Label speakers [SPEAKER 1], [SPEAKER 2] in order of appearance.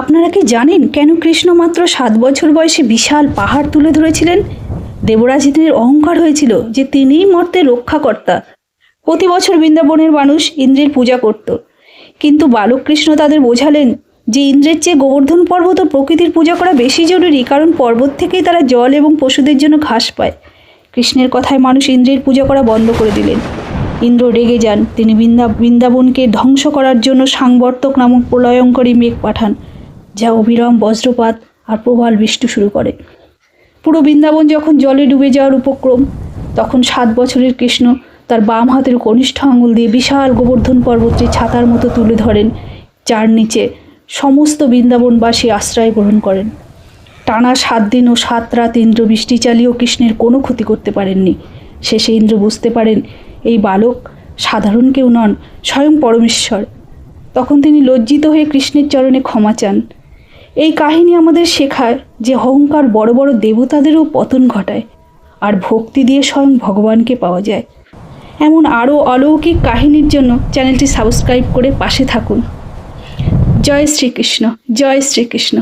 [SPEAKER 1] আপনারা কি জানেন কেন কৃষ্ণ মাত্র 7 বছর বয়সে বিশাল পাহাড় তুলে ধরেছিলেন? দেবরাজ ইন্দ্রের অহংকার হয়েছিল যে তিনিই মর্তের রক্ষাকর্তা। প্রতি বছর বৃন্দাবনের মানুষ ইন্দ্রের পূজা করত, কিন্তু বালক কৃষ্ণ তাদের বোঝালেন যে ইন্দ্রের চেয়ে গোবর্ধন পর্বত ও প্রকৃতির পূজা করা বেশি জরুরি, কারণ পর্বত থেকেই তারা জল এবং পশুদের জন্য ঘাস পায়। কৃষ্ণের কথায় মানুষ ইন্দ্রের পূজা করা বন্ধ করে দিলেন। ইন্দ্র রেগে যান। তিনি বৃন্দাবনকে ধ্বংস করার জন্য সাংবর্তক নামক প্রলয়ঙ্করী মেঘ পাঠান, যা অবিরাম বজ্রপাত আর প্রবল বৃষ্টি শুরু করে। পুরো বৃন্দাবন যখন জলে ডুবে যাওয়ার উপক্রম, তখন 7 বছরের কৃষ্ণ তার বাম হাতের কনিষ্ঠ আঙুল দিয়ে বিশাল গোবর্ধন পর্বতটি ছাতার মতো তুলে ধরেন, যার নিচে সমস্ত বৃন্দাবনবাসী আশ্রয় গ্রহণ করেন। টানা 7 দিন ও 7 রাত ইন্দ্র বৃষ্টি চালিয়েও কৃষ্ণের কোনো ক্ষতি করতে পারেননি। শেষে ইন্দ্র বুঝতে পারেন এই বালক সাধারণ কেউ নন, স্বয়ং পরমেশ্বর। তখন তিনি লজ্জিত হয়ে কৃষ্ণের চরণে ক্ষমা চান। এই কাহিনী আমাদের শেখায় যে অহংকার বড় বড় দেবতাদেরও পতন ঘটায়, আর ভক্তি দিয়ে স্বয়ং ভগবানকে পাওয়া যায়। এমন আরও অলৌকিক কাহিনীর জন্য চ্যানেলটি সাবস্ক্রাইব করে পাশে থাকুন। জয় শ্রীকৃষ্ণ, জয় শ্রীকৃষ্ণ।